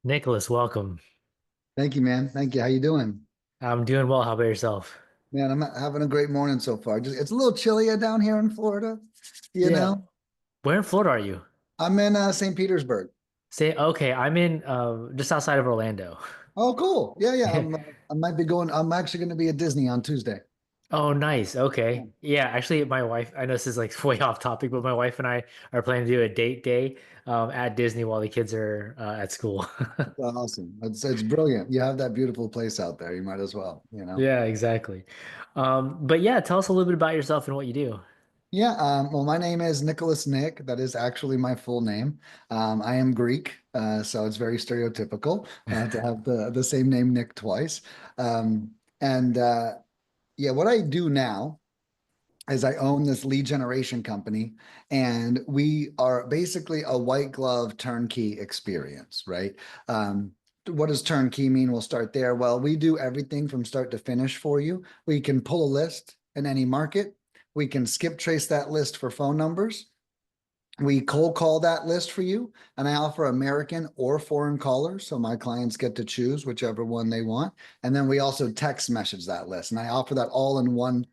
Nicholas, welcome. Thank you, man. Thank you. How you doing? I'm doing well. How about yourself? Man, I'm having a great morning so far. Just it's a little chillier down here in Florida, you Yeah. know. Where in Florida are you? I'm in St. Petersburg. Say, okay, I'm in just outside of Orlando. Oh, cool. Yeah, yeah. I might be going. I'm actually going to be at Disney on Tuesday. Oh, nice. Yeah. Okay. Yeah, actually my wife, I know this is like way off topic, but my wife and I are planning to do a date day at Disney while the kids are at school. That's awesome. It's brilliant. You have that beautiful place out there. You might as well, you know. Yeah, exactly. But yeah, tell us a little bit about yourself and what you do. Yeah, well, my name is Nicholas Nick. That is actually my full name. I am Greek, so it's very stereotypical to have the same name Nick twice. And Yeah, what I do now is I own this lead generation company, and we are basically a white glove turnkey experience, right? What does turnkey mean? We'll start there. Well, we do everything from start to finish for you. We can pull a list in any market. We can skip trace that list for phone numbers. We cold call that list for you, and I offer American or foreign callers, so my clients get to choose whichever one they want. And then we also text message that list, and I offer that all in one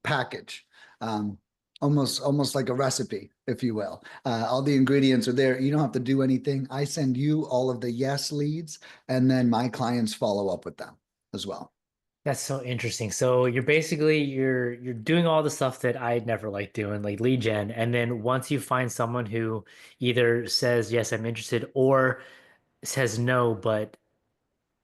package, um, almost like a recipe, if you will. All the ingredients are there. You don't have to do anything. I send you all of the yes leads, and then my clients follow up with them as well. That's so interesting. So you're doing all the stuff that I'd never liked doing, like lead gen, and then once you find someone who either says yes, I'm interested, or says no, but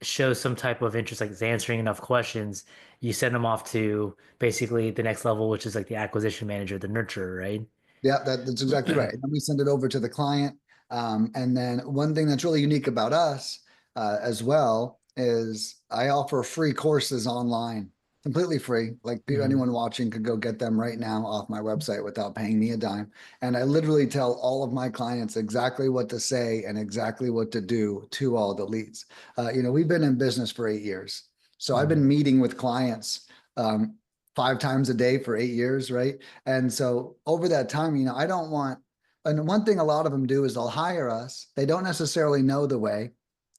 shows some type of interest, like it's answering enough questions, you send them off to basically the next level, which is like the acquisition manager, the nurturer, right? Yeah, that's exactly right. And then we send it over to the client. And then one thing that's really unique about us as well is I offer free courses online, completely free. Like Mhm. anyone watching could go get them right now off my website without paying me a dime. And I literally tell all of my clients exactly what to say and exactly what to do to all the leads. We've been in business for 8 years. So I've Mhm. been meeting with clients um, 5 times a day for 8 years, right? And so over that time, I don't want, and one thing a lot of them do is they'll hire us. They don't necessarily know the way.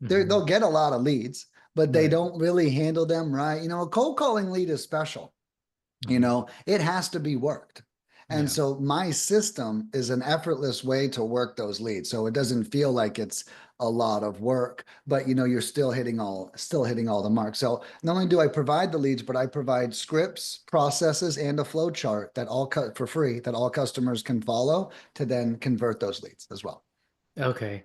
Mhm. They'll get a lot of leads, but they Right. don't really handle them right. A cold calling lead is special. Mhm. It has to be worked. And Yeah. so my system is an effortless way to work those leads. So it doesn't feel like it's a lot of work, but you're still hitting all the marks. So not only do I provide the leads, but I provide scripts, processes, and a flow chart that all cut for free that all customers can follow to then convert those leads as well. Okay.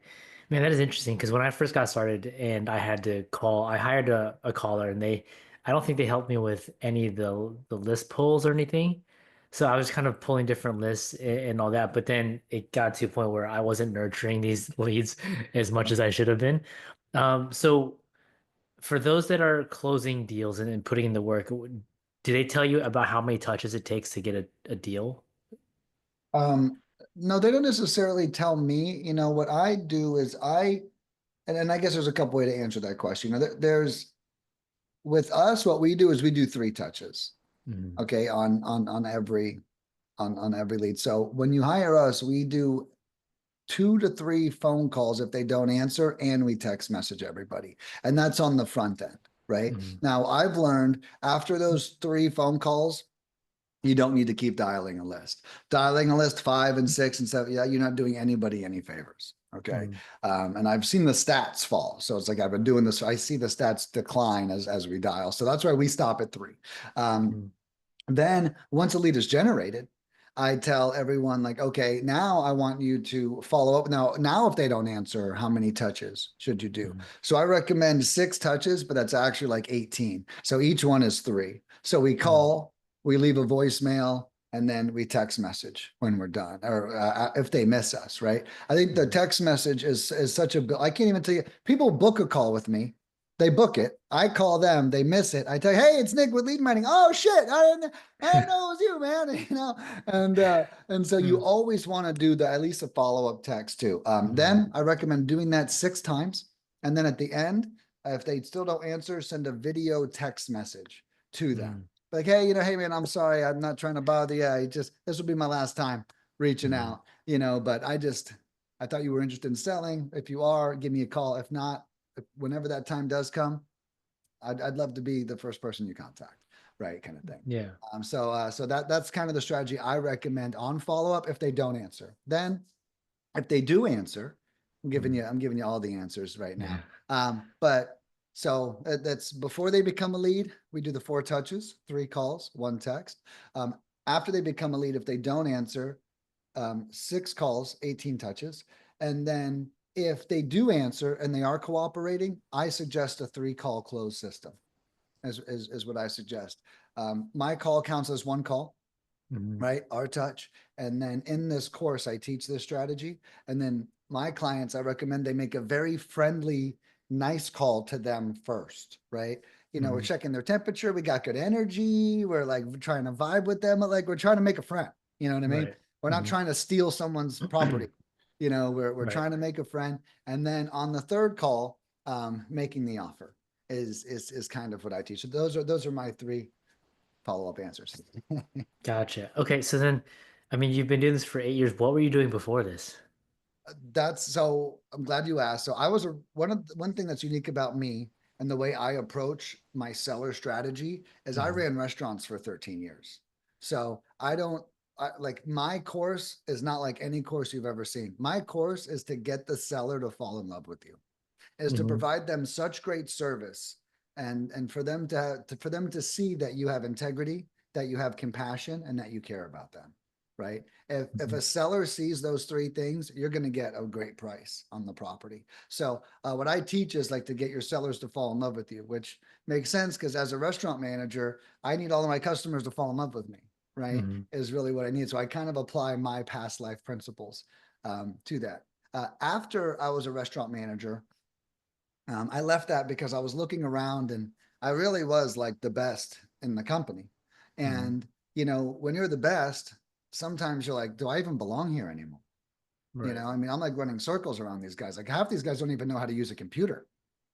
Man, that is interesting because when I first got started and I had to call, I hired a caller and I don't think they helped me with any of the list pulls or anything. So I was kind of pulling different lists and all that. But then it got to a point where I wasn't nurturing these leads as much as I should have been. So for those that are closing deals and putting in the work, do they tell you about how many touches it takes to get a deal? No, they don't necessarily tell me. What I do is and I guess there's a couple way to answer that question. There's with us, what we do is we do 3 touches, Mhm. okay, on every lead. So when you hire us, we do 2 to 3 phone calls if they don't answer, and we text message everybody. And that's on the front end, right? Mhm. Now, I've learned after those 3 phone calls, you don't need to keep dialing a list. Dialing a list 5 and 6 and 7, yeah, you're not doing anybody any favors. Okay. Mhm. And I've seen the stats fall. So it's like I've been doing this. I see the stats decline as we dial. So that's why we stop at 3. Um, Mhm. then once a lead is generated, I tell everyone like, okay, now I want you to follow up. Now if they don't answer, how many touches should you do? Mhm. So I recommend 6 touches, but that's actually like 18. So each one is 3. So we Mhm. call, we leave a voicemail, and then we text message when we're done, or if they miss us, right? I think the Mhm. text message is such a. I can't even tell you. People book a call with me, they book it. I call them. They miss it. I tell you, hey, it's Nick with Lead Mining. Oh shit! I didn't know it was you, man. And so you Mhm. always want to do at least a follow up text too. Mhm. Then I recommend doing that 6 times, and then at the end, if they still don't answer, send a video text message to them. Mhm. Like, hey, hey man, I'm sorry. I'm not trying to bother you. This will be my last time reaching Mhm. out. But I thought you were interested in selling. If you are, give me a call. If not, whenever that time does come, I'd love to be the first person you contact, right? Kind of thing. Yeah. So that's kind of the strategy I recommend on follow up if they don't answer. Then if they do answer, Mm. I'm giving you all the answers right Yeah. now. But so that's before they become a lead, we do the 4 touches, 3 calls, 1 text. After they become a lead, if they don't answer, 6 calls, 18 touches. And then if they do answer and they are cooperating, I suggest a 3 call close system, is what I suggest. My call counts as 1 call, Mm. right? Our touch. And then in this course, I teach this strategy. And then my clients, I recommend they make a very friendly, nice call to them first, right? We're Mm. checking their temperature. We got good energy. We're like trying to vibe with them. Like we're trying to make a friend. You know what I mean? Right. We're not Mm. trying to steal someone's property. We're Right. trying to make a friend. And then on the third call, making the offer is kind of what I teach. So those are my 3 follow-up answers. Gotcha. Okay, so then, I mean, you've been doing this for 8 years. What were you doing before this? That's so I'm glad you asked. So I was one thing that's unique about me and the way I approach my seller strategy is I Mm. ran restaurants for 13 years. So I don't like my course is not like any course you've ever seen. My course is to get the seller to fall in love with you, is to Mm. provide them such great service and for them for them to see that you have integrity, that you have compassion, and that you care about them, right? If Mm. a seller sees those 3 things, you're going to get a great price on the property. So what I teach is like to get your sellers to fall in love with you, which makes sense because as a restaurant manager, I need all of my customers to fall in love with me, right? Mm. Is really what I need. So I kind of apply my past life principles to that. After I was a restaurant manager, I left that because I was looking around and I really was like the best in the company. Mm. And, when you're the best, sometimes you're like, do I even belong here anymore? Right. I mean, I'm like running circles around these guys. Like half these guys don't even know how to use a computer,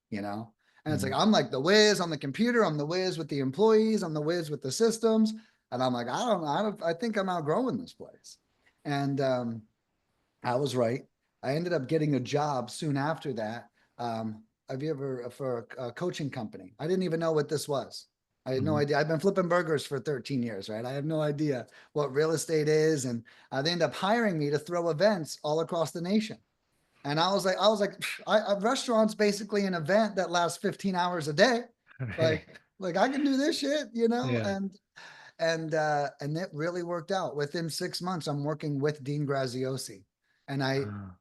you know? And it's like, Mm. I'm like the whiz on the computer. I'm the whiz with the employees. I'm the whiz with the systems. And I'm like, I think I'm outgrowing this place. And I was right. I ended up getting a job soon after that. Have you ever for a coaching company? I didn't even know what this was. I had no Mm. idea. I've been flipping burgers for 13 years, right? I have no idea what real estate is, and they ended up hiring me to throw events all across the nation. And I was like, a restaurant's basically an event that lasts 15 hours a day. Right. Like I can do this shit, Yeah. and it really worked out. Within 6 months, I'm working with Dean Graziosi, and Ah.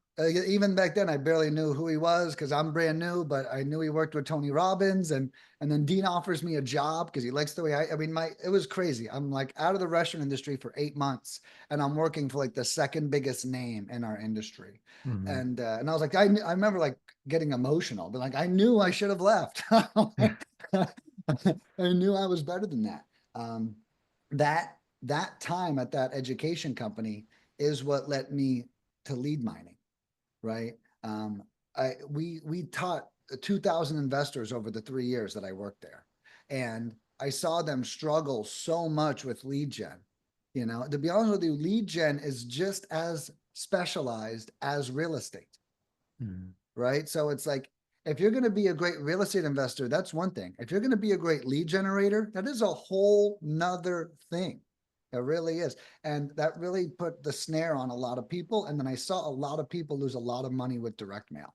even back then I barely knew who he was because I'm brand new, but I knew he worked with Tony Robbins, and then Dean offers me a job because he likes the way I mean my it was crazy. I'm like out of the restaurant industry for 8 months, and I'm working for like the second biggest name in our industry, Mm. and I was like I remember like getting emotional, but like I knew I should have left. I knew I was better than that. Um, that time at that education company is what led me to lead mining, right? We taught 2,000 investors over the 3 years that I worked there, and I saw them struggle so much with lead gen. To be honest with you, lead gen is just as specialized as real estate, Mm. right? So it's like if you're going to be a great real estate investor, that's one thing. If you're going to be a great lead generator, that is a whole nother thing. It really is. And that really put the snare on a lot of people. And then I saw a lot of people lose a lot of money with direct mail.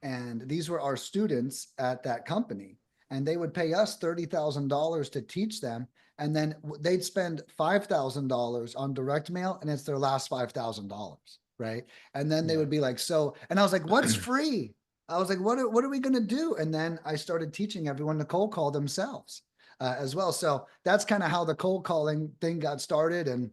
And these were our students at that company. And they would pay us $30,000 to teach them. And then they'd spend $5,000 on direct mail, and it's their last $5,000. Right. And then they Yeah. would be like, so, and I was like, what's free? I was like, what are we going to do? And then I started teaching everyone to cold call themselves as well. So that's kind of how the cold calling thing got started. And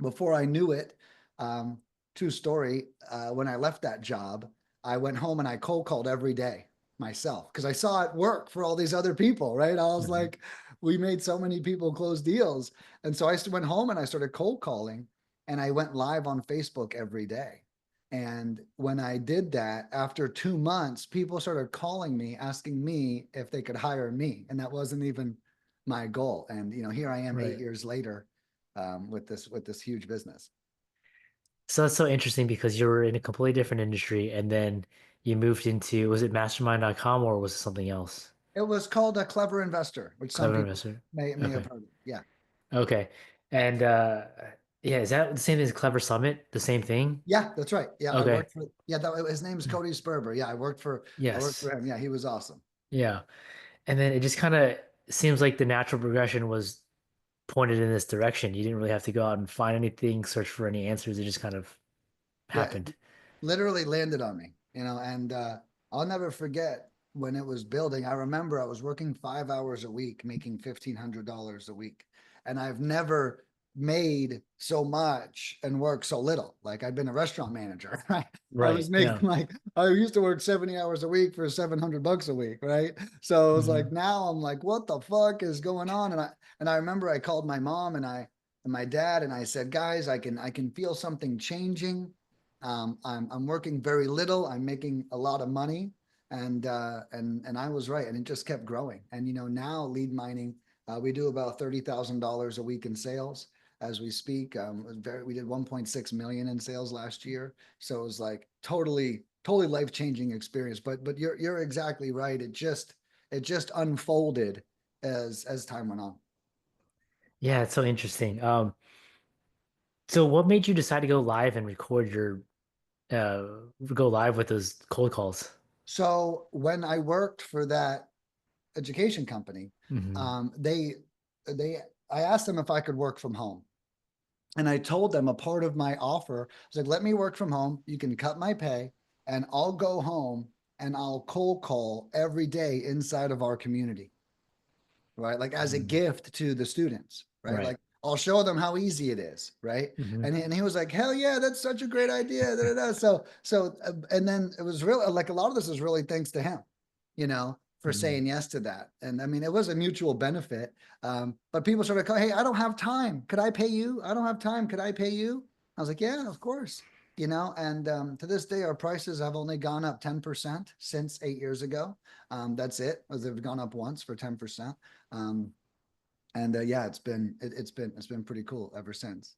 before I knew it, um, true story, when I left that job, I went home and I cold called every day myself because I saw it work for all these other people, right? I was Mm. like, we made so many people close deals. And so I went home and I started cold calling, and I went live on Facebook every day. And when I did that, after 2 months, people started calling me, asking me if they could hire me. And that wasn't even my goal. And, here I am eight Right. years later with this huge business. So that's so interesting because you were in a completely different industry and then you moved into, was it mastermind.com or was it something else? It was called a Clever Investor, which some Clever people Investor. may have Okay. heard of. Yeah. Okay. And yeah, is that the same as Clever Summit? The same thing? Yeah, that's right. Yeah, I Okay. worked for, yeah, his name is Cody Sperber. Yeah, I worked Yes. for him. Yeah, he was awesome. Yeah. And then it just kind of seems like the natural progression was pointed in this direction. You didn't really have to go out and find anything, search for any answers. It just kind of Yeah, it happened. literally landed on me, and I'll never forget when it was building. I remember I was working 5 hours a week, making $1,500 a week. And I've never made so much and worked so little. Like I've been a restaurant manager, right? I was Right. Yeah. making like I used to work 70 hours a week for $700 a week, right? So it was like Hmm. now I'm like, what the fuck is going on? And I remember I called my mom and my dad and I said, guys, I can feel something changing. I'm working very little. I'm making a lot of money, and I was right, and it just kept growing. And now lead mining, we do about $30,000 a week in sales as we speak. We did 1.6 million in sales last year, so it was like totally life changing experience. But you're exactly right. It just unfolded as time went on. Yeah, it's so interesting. So what made you decide to go live and record your go live with those cold calls? So when I worked for that education company, Hmm. um, they they I asked them if I could work from home. And I told them a part of my offer was like, let me work from home. You can cut my pay, and I'll go home and I'll cold call every day inside of our community, right? Like as a Hmm. gift to the students, right? Right. Like I'll show them how easy it is, right? Hmm. And he was like, hell yeah, that's such a great idea. Da, da, da. And then it was really like a lot of this is really thanks to him, for Hmm. saying yes to that. And I mean, it was a mutual benefit. But people sort of go, hey, I don't have time. Could I pay you? I don't have time. Could I pay you? I was like, yeah, of course. And to this day, our prices have only gone up 10% since 8 years ago. That's it. They've gone up once for 10%. Um, and yeah, it's been pretty cool ever since.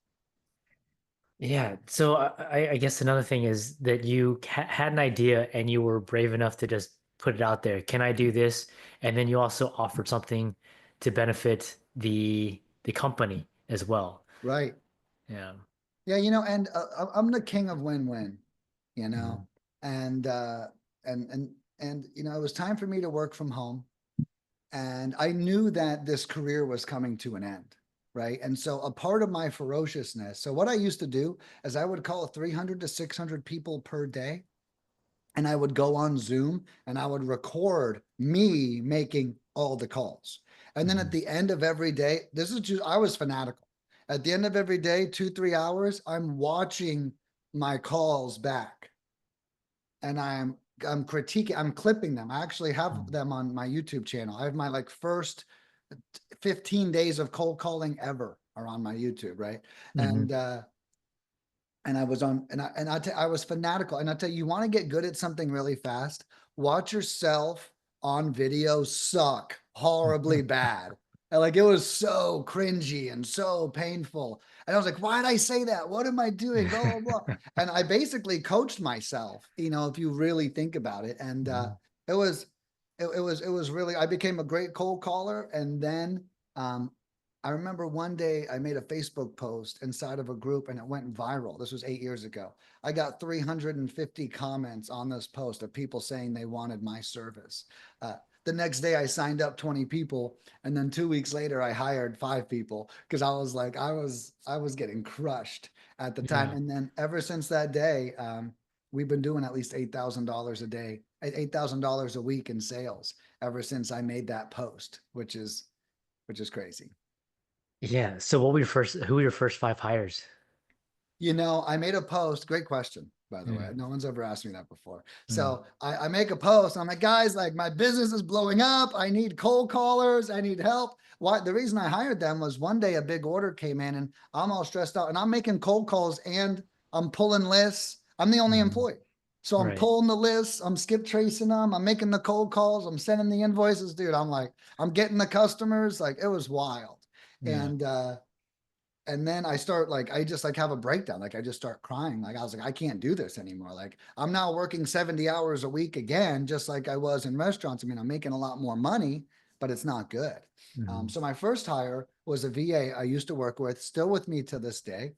Yeah. So I guess another thing is that you had an idea and you were brave enough to just put it out there. Can I do this? And then you also offered something to benefit the company as well. Right. Yeah. Yeah, and I'm the king of win-win, you know, Hmm. and it was time for me to work from home, and I knew that this career was coming to an end, right? And so a part of my ferociousness. So what I used to do is I would call 300 to 600 people per day, and I would go on Zoom and I would record me making all the calls. And then at Hmm. the end of every day, this is just, I was fanatical. At the end of every day, 2, 3 hours, I'm watching my calls back and I'm critiquing, I'm clipping them. I actually have them on my YouTube channel. I have my like first 15 days of cold calling ever are on my YouTube, right? Hmm. And I was on I was fanatical. And I tell you, you want to get good at something really fast, watch yourself on video suck horribly bad. And like it was so cringy and so painful. And I was like, why did I say that? What am I doing? Blah, blah, blah. And I basically coached myself, if you really think about it. And Hmm. it was it was really I became a great cold caller. And then um I remember one day I made a Facebook post inside of a group and it went viral. This was 8 years ago. I got 350 comments on this post of people saying they wanted my service. The next day I signed up 20 people, and then 2 weeks later I hired 5 people because I was like I was getting crushed at the time. Yeah. And then ever since that day, we've been doing at least $8,000 a day, $8,000 a week in sales ever since I made that post, which is crazy. Yeah. So what were your first, who were your first five hires? I made a post. Great question, by the way. Yeah. No one's ever asked me that before. Mm. So I make a post. And I'm like, guys, like my business is blowing up. I need cold callers. I need help. Why? The reason I hired them was one day a big order came in and I'm all stressed out and I'm making cold calls and I'm pulling lists. I'm the only Hmm. employee. So I'm Right. pulling the lists. I'm skip tracing them. I'm making the cold calls. I'm sending the invoices, dude. I'm like, I'm getting the customers. Like it was wild. Yeah. And and then I start like I just like have a breakdown. Like I just start crying. Like I was like, I can't do this anymore. Like I'm now working 70 hours a week again, just like I was in restaurants. I mean, I'm making a lot more money, but it's not good. Hmm. So my first hire was a VA I used to work with, still with me to this day.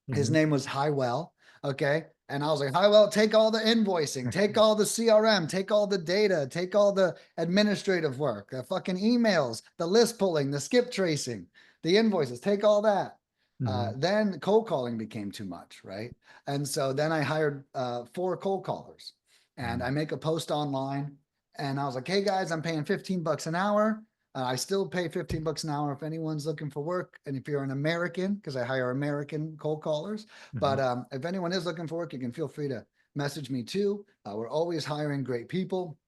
His Hmm. name was Highwell. Okay. And I was like, Highwell, take all the invoicing, take all the CRM, take all the data, take all the administrative work, the fucking emails, the list pulling, the skip tracing, the invoices, take all that. Hmm. Then cold calling became too much, right? And so then I hired four cold callers, and I make a post online, and I was like, hey guys, I'm paying 15 bucks an hour. I still pay 15 bucks an hour if anyone's looking for work. And if you're an American, because I hire American cold callers, but Hmm. if anyone is looking for work, you can feel free to message me too. We're always hiring great people.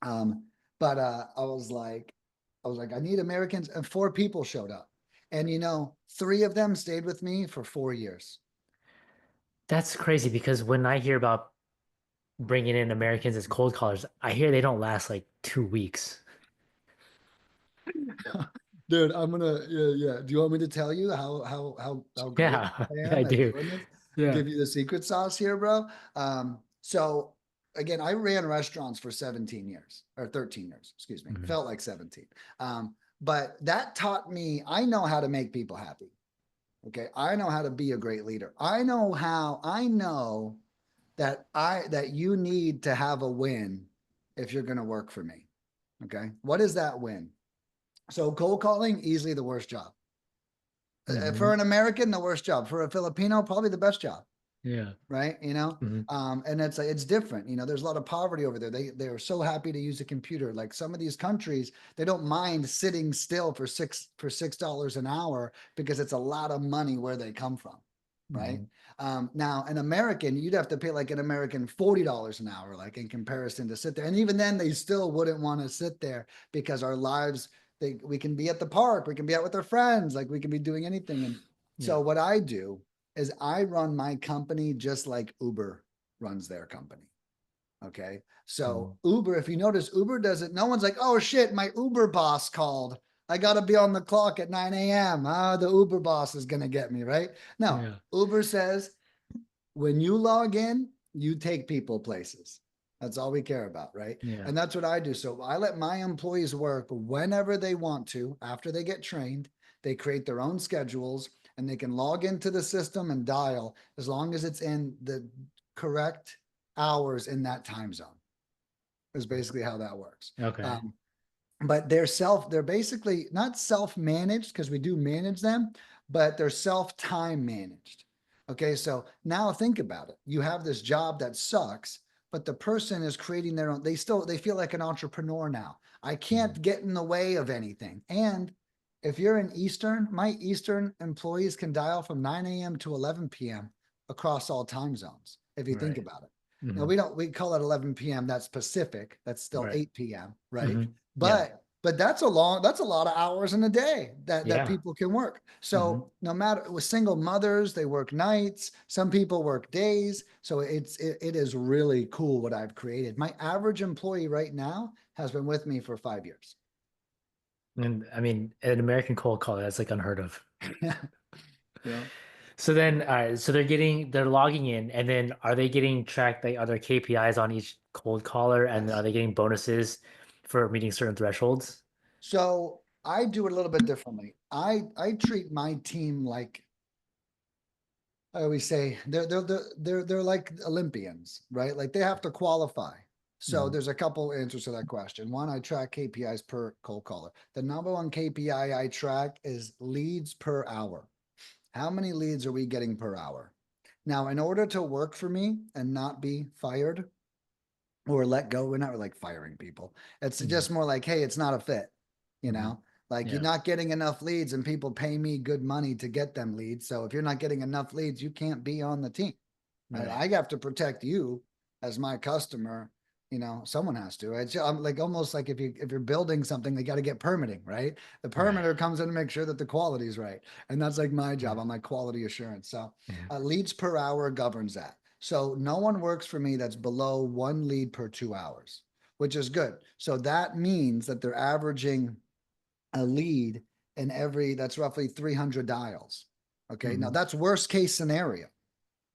Um, but I was like, I need Americans, and four people showed up, and three of them stayed with me for 4 years. That's crazy because when I hear about bringing in Americans as cold callers, I hear they don't last like 2 weeks. Dude, I'm gonna yeah. Do you want me to tell you how great Yeah, I I am at do. doing this? Yeah. Give you the secret sauce here, bro. So again, I ran restaurants for 17 years or 13 years, excuse me. Hmm. Felt like 17. But that taught me I know how to make people happy. Okay. I know how to be a great leader. I know that you need to have a win if you're gonna work for me. Okay. What is that win? So cold calling, easily the worst job. For Hmm. an American, the worst job. For a Filipino, probably the best job, Yeah. right? Hmm. And it's different. There's a lot of poverty over there. They are so happy to use a computer. Like some of these countries, they don't mind sitting still for $6 an hour because it's a lot of money where they come from, right? Hmm. Now, an American, you'd have to pay like an American $40 an hour, like in comparison to sit there. And even then, they still wouldn't want to sit there because our lives, we can be at the park, we can be out with our friends, like we can be doing anything. And Yeah. so what I do is I run my company just like Uber runs their company. Okay. So Hmm. Uber, if you notice, Uber does it. No one's like, oh shit, my Uber boss called. I got to be on the clock at 9 a.m. The Uber boss is going to get me, right? No, Yeah. Uber says when you log in, you take people places. That's all we care about, right? Yeah. And that's what I do. So I let my employees work whenever they want to after they get trained. They create their own schedules and they can log into the system and dial as long as it's in the correct hours in that time zone, is basically how that works. Okay. But they're basically not self-managed because we do manage them, but they're self-time managed. Okay, so now think about it. You have this job that sucks, but the person is creating their own, they feel like an entrepreneur now. I Hmm. can't get in the way of anything. And if you're in Eastern, my Eastern employees can dial from 9 a.m. to 11 p.m. across all time zones, if you think Right. about it. Now Hmm. we call it 11 p.m. That's Pacific. That's still Right. 8 p.m. Right? Hmm. Yeah. But that's a lot of hours in a day that Yeah. people can work. Hmm. So no matter with single mothers, they work nights. Some people work days. So it is really cool what I've created. My average employee right now has been with me for 5 years. And I mean, an American cold caller, that's like unheard of. Yeah. So then, all right, so they're logging in, and then are they getting tracked like other KPIs on each cold caller, and are Yes. they getting bonuses for meeting certain thresholds? So I do it a little bit differently. I treat my team like I always say they're like Olympians, right? Like they have to qualify. So Hmm. there's a couple answers to that question. One, I track KPIs per cold caller. The number one KPI I track is leads per hour. How many leads are we getting per hour? Now, in order to work for me and not be fired or let go, we're not like firing people. It's Hmm. just more like, hey, it's not a fit, you Hmm. know? Like you're Yeah. not getting enough leads and people pay me good money to get them leads. So if you're not getting enough leads, you can't be on the team. Right. I have to protect you as my customer. Someone has to. I'm like almost like if you're building something, they got to get permitting, right? The Right. permitter comes in to make sure that the quality is right, and that's like my job. Yeah. I'm like quality assurance. So Yeah. leads per hour governs that. So no one works for me that's below one lead per 2 hours, which is good. So that means that they're averaging a lead in every that's roughly 300 dials. Okay. Now Hmm. that's worst case scenario,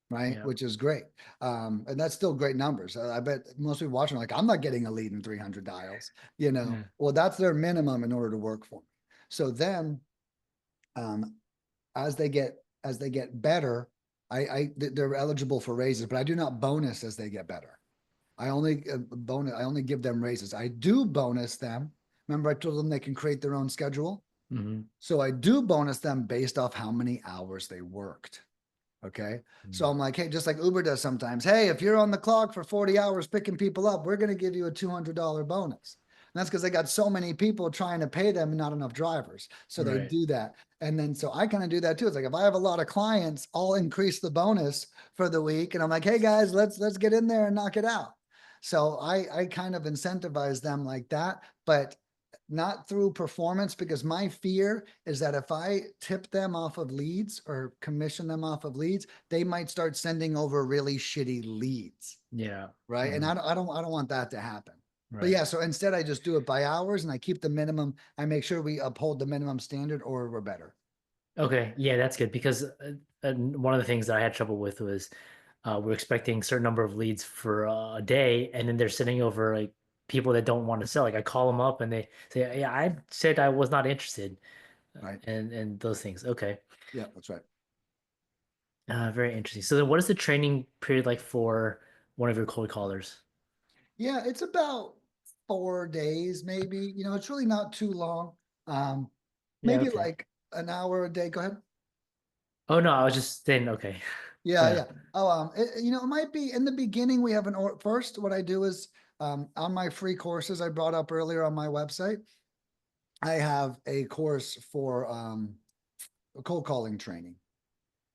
right? Yeah. Which is great. And that's still great numbers. I bet most people watching are like, I'm not getting a lead in 300 dials, you know? Yeah. Well, that's their minimum in order to work for me. So then, um, as they get better, they're eligible for raises, but I do not bonus as they get better. I only give them raises. I do bonus them. Remember, I told them they can create their own schedule. Hmm. So I do bonus them based off how many hours they worked. Okay. So I'm like, hey, just like Uber does sometimes, hey, if you're on the clock for 40 hours picking people up, we're going to give you a $200 bonus. And that's because they got so many people trying to pay them and not enough drivers. So they Right. do that. And then so I kind of do that too. It's like if I have a lot of clients, I'll increase the bonus for the week. And I'm like, hey guys, let's get in there and knock it out. So I kind of incentivize them like that. But not through performance, because my fear is that if I tip them off of leads or commission them off of leads, they might start sending over really shitty leads, Yeah. right? And Hmm. I don't want that to happen. But Right. yeah, so instead I just do it by hours and I keep the minimum. I make sure we uphold the minimum standard or we're better. Okay. Yeah, that's good because one of the things that I had trouble with was we're expecting a certain number of leads for a day, and then they're sending over like people that don't want to sell. Like I call them up and they say, "Yeah, I said I was not interested," Right? and those things. Okay. Yeah, that's right. Very interesting. So then, what is the training period like for one of your cold callers? Yeah, it's about 4 days, maybe. You know, it's really not too long. Um, Yeah. maybe Okay. like an hour a day. Go ahead. Oh no, I was just saying. Okay. Yeah, Yeah. yeah. Oh, you know, it might be in the beginning. We have an or first. What I do is, on my free courses I brought up earlier on my website, I have a course for cold calling training,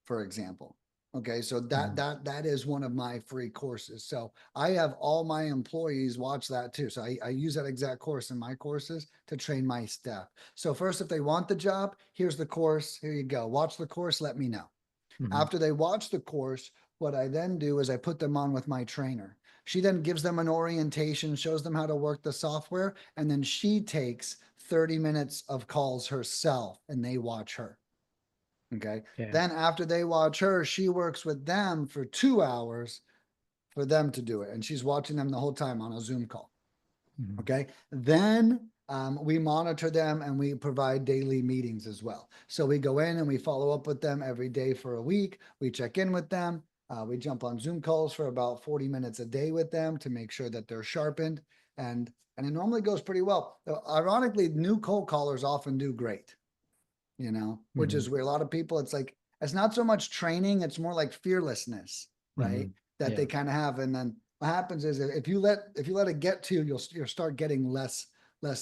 for example. Okay, so Mhm. that is one of my free courses. So I have all my employees watch that too. So I use that exact course in my courses to train my staff. So first, if they want the job, here's the course. Here you go. Watch the course. Let me know. Mhm. After they watch the course, what I then do is I put them on with my trainer. She then gives them an orientation, shows them how to work the software, and then she takes 30 minutes of calls herself and they watch her. Okay. Yeah. Then after they watch her, she works with them for 2 hours for them to do it. And she's watching them the whole time on a Zoom call. Mhm. Okay. Then we monitor them and we provide daily meetings as well. So we go in and we follow up with them every day for a week. We check in with them. We jump on Zoom calls for about 40 minutes a day with them to make sure that they're sharpened. And it normally goes pretty well. Ironically, new cold callers often do great, you know, which Mhm. is where a lot of people, it's like, it's not so much training, it's more like fearlessness, right? Mhm. That they Yeah. kind of have. And then what happens is if you let it get to you, you'll start getting less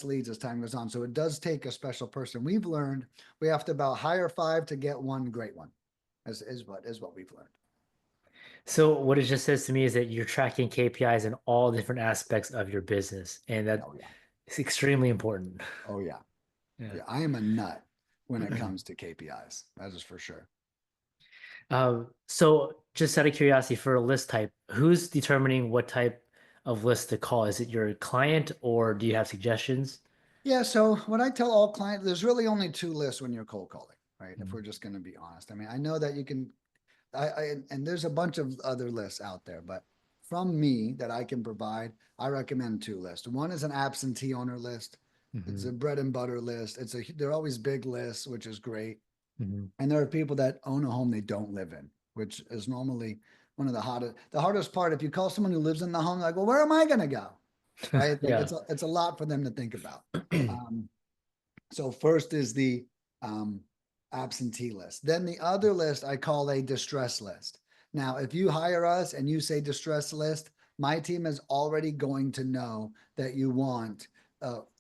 leads as time goes on. So it does take a special person. We've learned we have to about hire five to get one great one, is what we've learned. So what it just says to me is that you're tracking KPIs in all different aspects of your business, and that Oh yeah. is extremely important. Oh yeah. Yeah. Yeah. I am a nut when it comes to KPIs. That is for sure. So just out of curiosity, for a list type, who's determining what type of list to call? Is it your client or do you have suggestions? Yeah, so what I tell all clients, there's really only two lists when you're cold calling, right? If Mhm. we're just going to be honest. I mean, I know that you can, and there's a bunch of other lists out there, but from me that I can provide, I recommend two lists. One is an absentee owner list. It's Mhm. a bread and butter list. They're always big lists, which is great. Mhm. And there are people that own a home they don't live in, which is normally one of the hardest part. If you call someone who lives in the home, like, well, where am I going to go? Right? It's like Yeah. it's a lot for them to think about. Um, so first is the um, absentee list. Then the other list I call a distress list. Now, if you hire us and you say distress list, my team is already going to know that you want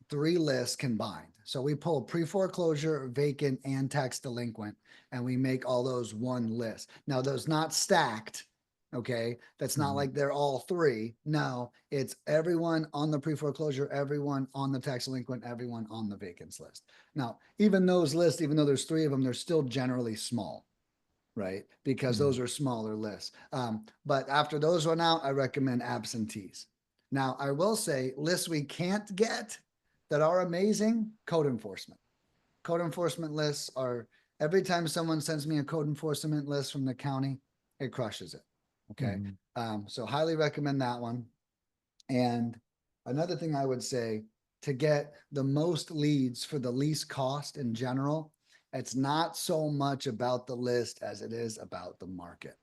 three lists combined. So we pull pre-foreclosure, vacant, and tax delinquent, and we make all those one list. Now, those not stacked. Okay. That's not Mhm. like they're all three. No, it's everyone on the pre-foreclosure, everyone on the tax delinquent, everyone on the vacants list. Now, even those lists, even though there's three of them, they're still generally small, right? Because Mhm. those are smaller lists. But after those went out, I recommend absentees. Now, I will say lists we can't get that are amazing, code enforcement. Code enforcement lists are Every time someone sends me a code enforcement list from the county, it crushes it. Okay. Hmm. So highly recommend that one. And another thing I would say, to get the most leads for the least cost in general, it's not so much about the list as it is about the market.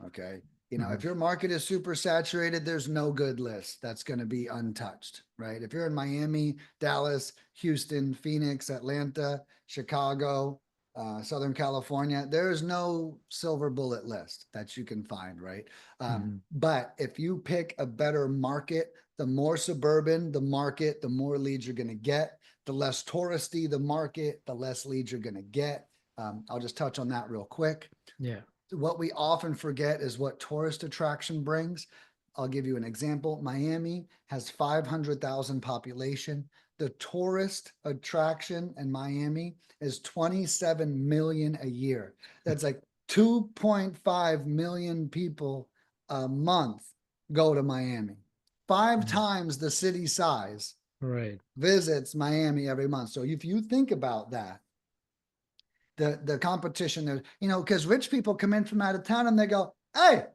Okay. If Hmm. your market is super saturated, there's no good list that's going to be untouched, right? If you're in Miami, Dallas, Houston, Phoenix, Atlanta, Chicago, Southern California, there's no silver bullet list that you can find, right? Hmm. But if you pick a better market, the more suburban the market, the more leads you're going to get. The less touristy the market, the less leads you're going to get. I'll just touch on that real quick. Yeah. What we often forget is what tourist attraction brings. I'll give you an example. Miami has 500,000 population. The tourist attraction in Miami is 27 million a year. That's like 2.5 million people a month go to Miami. Five Mhm. times the city size Right. visits Miami every month. So if you think about that, the competition there, because rich people come in from out of town and they go, hey,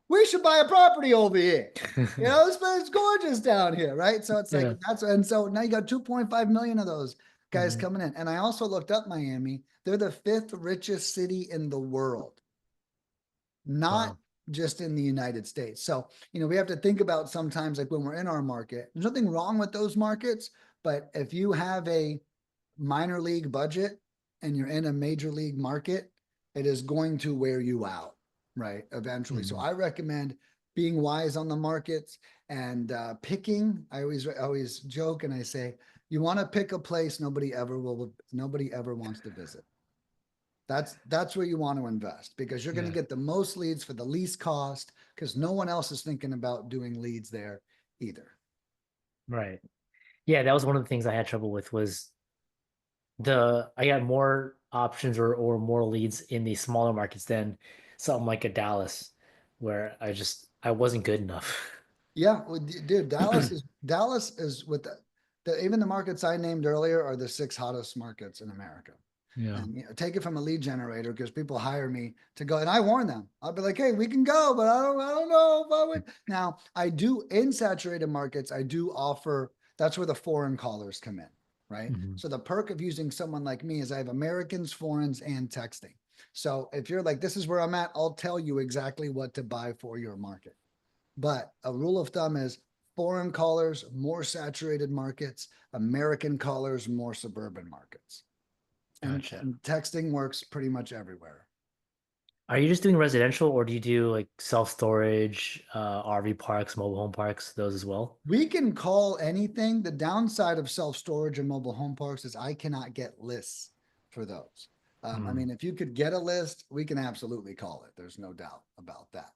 we should buy a property over here. This place gorgeous down here, right? So it's like Yeah. and so now you got 2.5 million of those guys Hmm. coming in. And I also looked up Miami. They're the fifth richest city in the world, not Wow. just in the United States. So, we have to think about sometimes, like when we're in our market, there's nothing wrong with those markets, but if you have a minor league budget and you're in a major league market, it is going to wear you out, right? Eventually. So Hmm. I recommend being wise on the markets and picking. I always joke and I say, you want to pick a place nobody ever wants to visit. That's where you want to invest, because you're going to Yeah. get the most leads for the least cost, because no one else is thinking about doing leads there either. Right. Yeah, that was one of the things I had trouble with was I got more options or more leads in the smaller markets than something like a Dallas, where I wasn't good enough. Yeah, well, dude, Dallas is with even the markets I named earlier are the six hottest markets in America. Yeah. And take it from a lead generator, because people hire me to go, and I warn them. I'll be like, "Hey, we can go, but I don't know if I would." Now, I do in saturated markets. I do offer. That's where the foreign callers come in, right? Hmm. So the perk of using someone like me is I have Americans, foreigners, and texting. So if you're like, "This is where I'm at," I'll tell you exactly what to buy for your market. But a rule of thumb is foreign callers, more saturated markets, American callers, more suburban markets. And, Gotcha. and texting works pretty much everywhere. Are you just doing residential or do you do like self-storage, RV parks, mobile home parks, those as well? We can call anything. The downside of self-storage and mobile home parks is I cannot get lists for those. I Mm. mean, if you could get a list, we can absolutely call it. There's no doubt about that.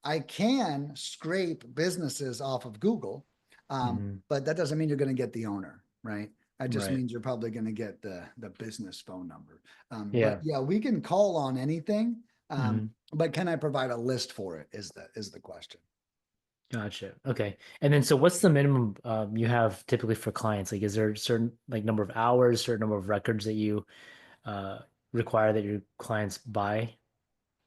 I can scrape businesses off of Google, Hmm. but that doesn't mean you're going to get the owner, right? That just Right. means you're probably going to get the business phone number. But Yeah. yeah, we can call on anything. Hmm. But can I provide a list for it? Is the question. Gotcha. Okay. And then so what's the minimum you have typically for clients? Like is there a certain like number of hours, certain number of records that you uh require that your clients buy?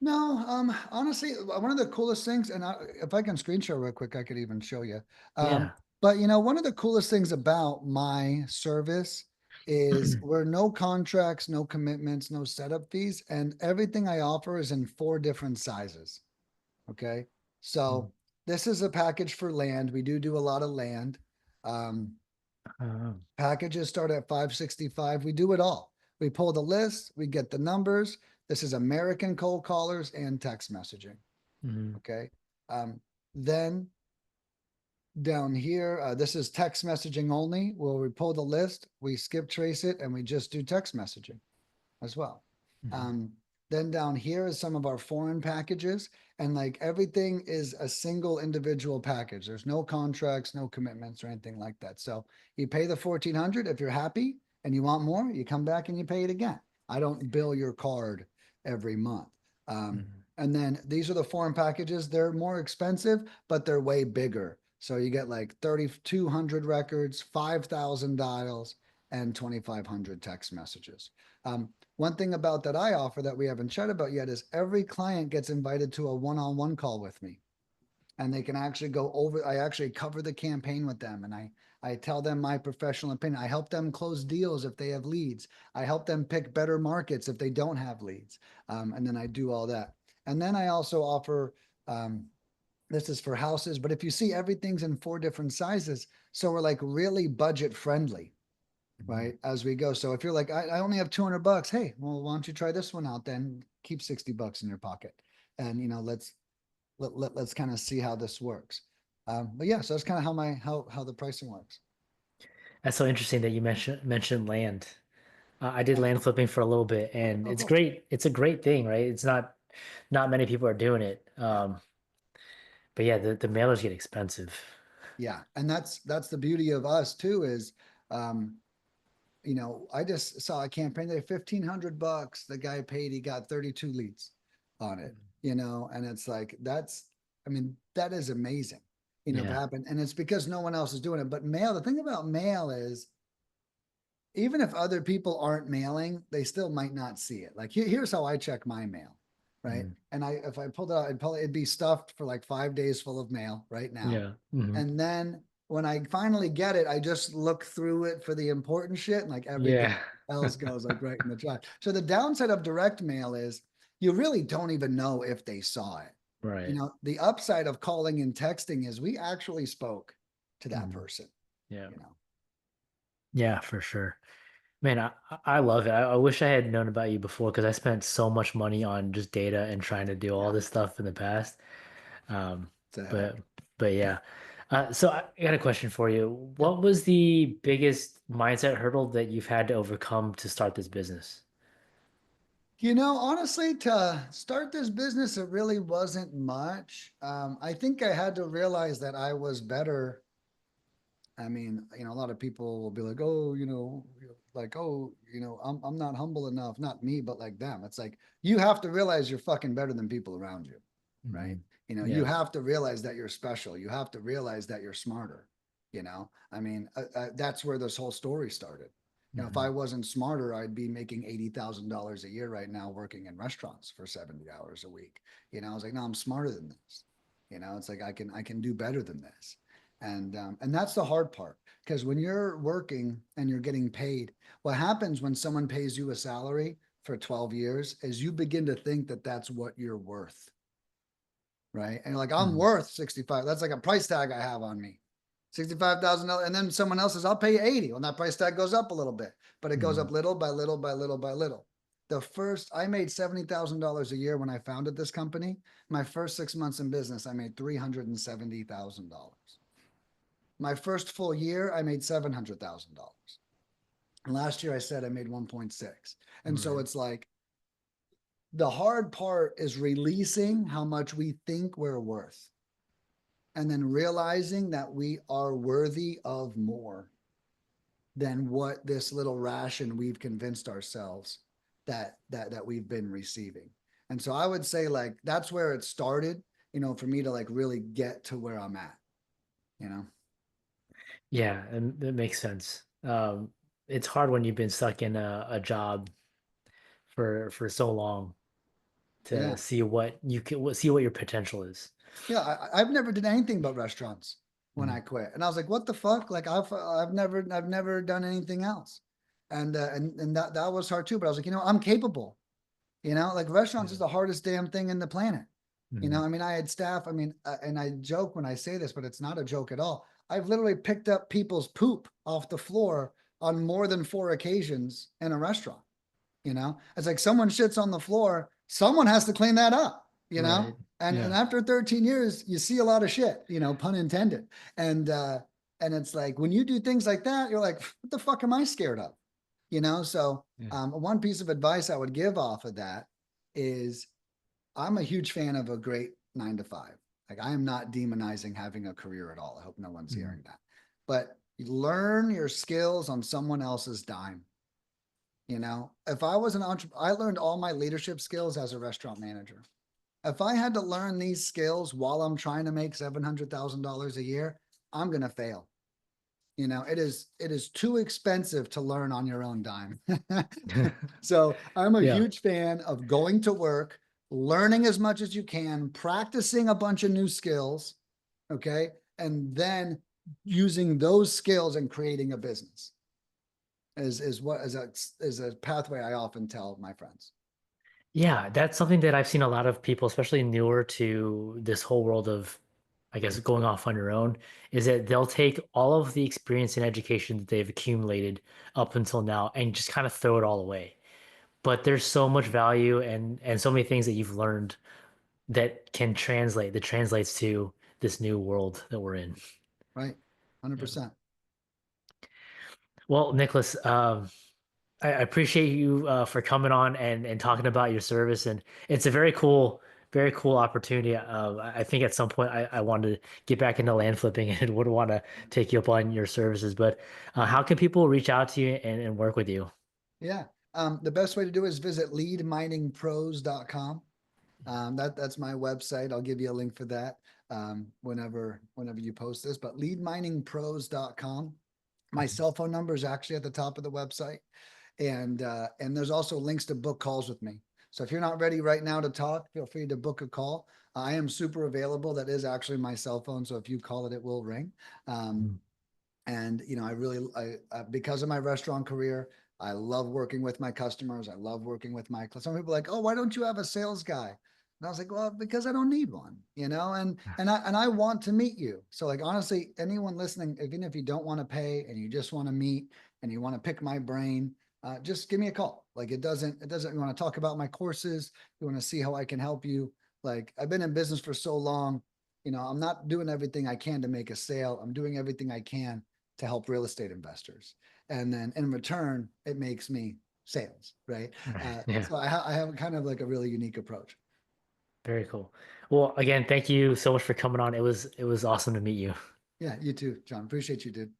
No, honestly, one of the coolest things, and if I can screen share real quick, I could even show you. Yeah. But one of the coolest things about my service is we're no contracts, no commitments, no setup fees, and everything I offer is in four different sizes. Okay, Mm. so this is a package for land. We do a lot of land. Um, Packages start at 565. We do it all. We pull the list, we get the numbers. This is American cold callers and text messaging. Mm-hmm. Okay. Um, then down here, this is text messaging only. Where we pull the list, we skip trace it, and we just do text messaging as well. Hmm. Um, then down here is some of our foreign packages, and like everything is a single individual package. There's no contracts, no commitments, or anything like that. So you pay the 1,400 if you're happy and you want more. You come back and you pay it again. I don't bill your card every month. Hmm. And then these are the foreign packages. They're more expensive, but they're way bigger. So you get like 3,200 records, 5,000 dials, and 2,500 text messages. One thing about that I offer that we haven't chatted about yet is every client gets invited to a one-on-one call with me, and they can actually go over. I actually cover the campaign with them, and I tell them my professional opinion. I help them close deals if they have leads. I help them pick better markets if they don't have leads, and then I do all that. And then I also offer. This is for houses, but if you see, everything's in 4 different sizes, so we're like really budget friendly, Mhm. right? As we go. So if you're like, I only have $200, hey, well, why don't you try this one out? Then keep $60 in your pocket, and let's kind of see how this works. But yeah, so that's kind of how the pricing works. That's so interesting that you mentioned land. I did Yeah. land flipping for a little bit, and Oh, it's cool. great. It's a great thing, right? It's not many people are doing it. Yeah. But yeah, the mailers get expensive. Yeah. And that's the beauty of us too, is um, I just saw a campaign there, $1,500. The guy paid, he got 32 leads on it, and it's like, I mean, that is amazing, to Yeah. happen. And it's because no one else is doing it. But mail, the thing about mail is, even if other people aren't mailing, they still might not see it. Like, here's how I check my mail, right? Mm. And if I pulled it out, it'd be stuffed for like 5 days full of mail right now. Yeah. Hmm. And then when I finally get it, I just look through it for the important shit, and like everything Yeah. else goes like right in the trash. So the downside of direct mail is you really don't even know if they saw it. Right. The upside of calling and texting is we actually spoke to that Mhm. person, Yeah. you know. Yeah, for sure. Man, I love it. I wish I had known about you before because I spent so much money on just data and trying to do all Yeah, this stuff in the past. Um, it's a but headache. but yeah. So I got a question for you. Yeah. What was the biggest mindset hurdle that you've had to overcome to start this business? Honestly, to start this business, it really wasn't much. I think I had to realize that I was better. I mean, a lot of people will be like, oh, like, oh, I'm not humble enough, not me, but like them. It's like, you have to realize you're fucking better than people around you, right? Hmm. You Yeah. have to realize that you're special. You have to realize that you're smarter. I mean, that's where this whole story started. If I Hmm. wasn't smarter, I'd be making $80,000 a year right now working in restaurants for 70 hours a week. I was like, no, I'm smarter than this. It's like I can do better than this. And that's the hard part, because when you're working and you're getting paid, what happens when someone pays you a salary for 12 years is you begin to think that that's what you're worth, right? And you're like, I'm Hmm. worth 65. That's like a price tag I have on me. $65,000. And then someone else says, I'll pay you 80. Well, that price tag goes up a little bit, but it goes Hmm. up little by little by little by little. I made $70,000 a year when I founded this company. My first 6 months in business, I made $370,000. My first full year, I made $700,000. And last year I said I made 1.6. And so Right. it's like, the hard part is releasing how much we think we're worth, and then realizing that we are worthy of more than what this little ration we've convinced ourselves that we've been receiving. And so I would say, like, that's where it started, for me to like really get to where I'm at, you know. Yeah, and that makes sense. It's hard when you've been stuck in a job for so long to Yeah. see what you can see what your potential is. Yeah, I've never did anything but restaurants when I Mhm. quit, and I was like, "What the fuck?" Like, I've never done anything else, and that was hard too. But I was like, I'm capable. Like, restaurants Yeah. is the hardest damn thing in the planet. Mhm. I mean, I had staff. I mean, and I joke when I say this, but it's not a joke at all. I've literally picked up people's poop off the floor on more than 4 occasions in a restaurant. It's like, someone shits on the floor, someone has to clean that up, Right. and Yeah. after 13 years, you see a lot of shit, pun intended. And it's like, when you do things like that, you're like, what the fuck am I scared of? So Yeah. one piece of advice I would give off of that is, I'm a huge fan of a great 9 to 5. Like, I am not demonizing having a career at all. I hope no one's Mhm. hearing that. But learn your skills on someone else's dime. If I was an entrepreneur, I learned all my leadership skills as a restaurant manager. If I had to learn these skills while I'm trying to make $700,000 a year, I'm going to fail. It is too expensive to learn on your own dime. So I'm a Yeah. huge fan of going to work, learning as much as you can, practicing a bunch of new skills, okay, and then using those skills and creating a business is a pathway I often tell my friends. Yeah, that's something that I've seen a lot of people, especially newer to this whole world of, I guess, going off on your own, is that they'll take all of the experience and education that they've accumulated up until now and just kind of throw it all away. But there's so much value and so many things that you've learned that translates to this new world that we're in. Right, Yeah. 100%. Well, Nicholas, I appreciate you for coming on and talking about your service, and it's a very cool opportunity. I think at some point I wanted to get back into land flipping and would want to take you up on your services. But how can people reach out to you and work with you? Yeah. The best way to do it is visit leadminingpros.com. That's my website. I'll give you a link for that whenever you post this. But leadminingpros.com. My cell phone number is actually at the top of the website, and there's also links to book calls with me. So if you're not ready right now to talk, feel free to book a call. I am super available. That is actually my cell phone, so if you call it, it will ring. Um, Mm. and because of my restaurant career, I love working with my customers. I love working with my some people are like, oh, why don't you have a sales guy? And I was like, well, because I don't need one, and I want to meet you. So like honestly, anyone listening, even if you don't want to pay and you just want to meet and you want to pick my brain, just give me a call. Like it doesn't you want to talk about my courses, you want to see how I can help you. Like I've been in business for so long, I'm not doing everything I can to make a sale. I'm doing everything I can to help real estate investors. And then in return, it makes me sales, right? Right. Yeah, I have kind of like a really unique approach. very cool. Well, again, thank you so much for coming on. It was awesome to meet you. Yeah, you too, John. Appreciate you, dude.